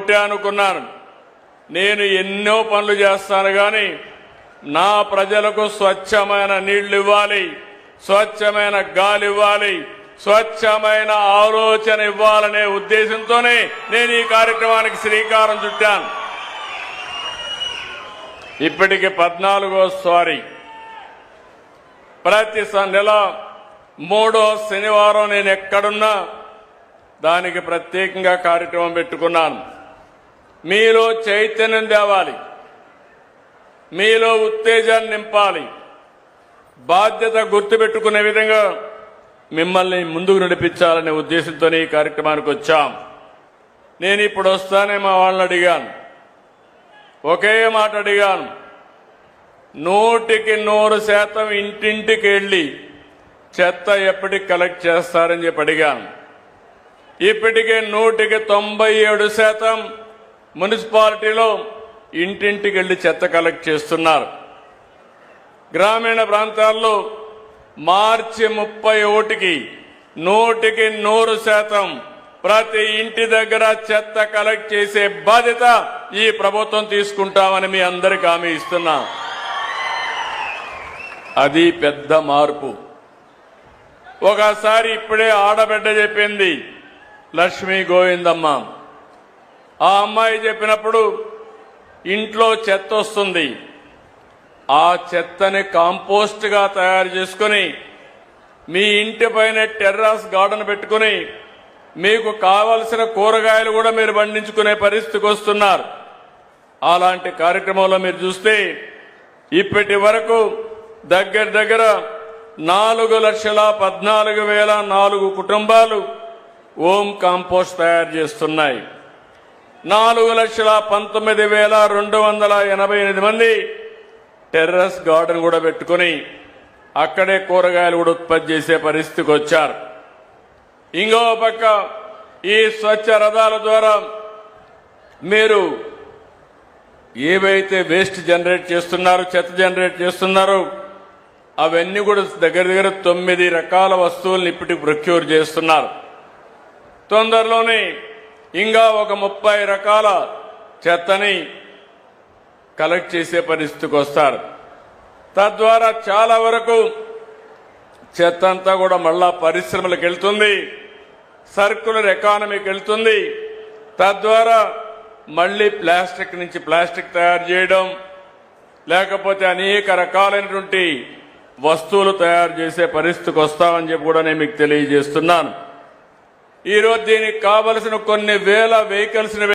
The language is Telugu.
ఒకటే అనుకున్నాను, నేను ఎన్నో పనులు చేస్తాను కానీ నా ప్రజలకు స్వచ్ఛమైన నీళ్లు ఇవ్వాలి, స్వచ్ఛమైన గాలి ఇవ్వాలి, స్వచ్ఛమైన ఆలోచన ఇవ్వాలనే ఉద్దేశంతోనే నేను ఈ కార్యక్రమానికి శ్రీకారం చుట్టాను. ఇప్పటికి 14వ ప్రతి నెల 3వ శనివారం నేను ఎక్కడున్నా దానికి ప్రత్యేకంగా కార్యక్రమం పెట్టుకున్నాను. మీలో చైతన్యం తేవాలి, మీలో ఉత్తేజాన్ని నింపాలి, బాధ్యత గుర్తుపెట్టుకునే విధంగా మిమ్మల్ని ముందుకు నడిపించాలనే ఉద్దేశంతో ఈ కార్యక్రమానికి వచ్చాం. నేను ఇప్పుడు వస్తానే మా వాళ్ళని అడిగాను, ఒకే మాట అడిగాను, 100% ఇంటింటికి వెళ్లి చెత్త ఎప్పటికి కలెక్ట్ చేస్తారని చెప్పి అడిగాను. ఇప్పటికే 97% మున్సిపాలిటీలో ఇంటింటికి వెళ్లి చెత్త కలెక్ట్ చేస్తున్నారు. గ్రామీణ ప్రాంతాల్లో మార్చి 31కి 100% ప్రతి ఇంటి దగ్గర చెత్త కలెక్ట్ చేసే బాధ్యత ఈ ప్రభుత్వం తీసుకుంటామని మీ అందరికీ హామీ ఇస్తున్నా. అది పెద్ద మార్పు. ఒకసారి ఇప్పుడే ఆడబిడ్డ చెప్పింది, లక్ష్మీ గోవిందమ్మ. ఆ అమ్మాయి చెప్పినప్పుడు ఇంట్లో చెత్త వస్తుంది, ఆ చెత్తని కాంపోస్ట్ గా తయారు చేసుకుని మీ ఇంటి పైన టెర్రస్ గార్డెన్ పెట్టుకుని మీకు కావలసిన కూరగాయలు కూడా మీరు పండించుకునే పరిస్థితికి వస్తున్నారు. అలాంటి కార్యక్రమంలో మీరు చూస్తే ఇప్పటి వరకు దగ్గర 4,14,004 కుటుంబాలు హోమ్ కాంపోస్ట్ తయారు చేస్తున్నాయి. 4,19,288 మంది టెర్రస్ గార్డెన్ కూడా పెట్టుకుని అక్కడే కూరగాయలు కూడా ఉత్పత్తి చేసే పరిస్థితికి వచ్చారు. ఇంకో పక్క ఈ స్వచ్ఛ రథాల ద్వారా మీరు ఏవైతే వేస్ట్ జనరేట్ చేస్తున్నారో, చెత్త జనరేట్ చేస్తున్నారో అవన్నీ కూడా దగ్గర 9 రకాల వస్తువులను ఇప్పటికి ప్రొక్యూర్ చేస్తున్నారు. తొందరలోనే ఇంకా ఒక 30 రకాల చెత్తని కలెక్ట్ చేసే పరిస్థితికి వస్తారు. తద్వారా చాలా వరకు చెత్త అంతా కూడా మళ్ళా పరిశ్రమలకు వెళ్తుంది, సర్క్యులర్ ఎకానమీకి వెళ్తుంది. తద్వారా మళ్లీ ప్లాస్టిక్ నుంచి ప్లాస్టిక్ తయారు చేయడం, లేకపోతే అనేక రకాలైనటువంటి వస్తువులు తయారు చేసే పరిస్థితికి వస్తామని చెప్పి కూడా నేను మీకు తెలియజేస్తున్నాను. ఈరోజు దీనికి కావలసిన కొన్ని వేల వెహికల్స్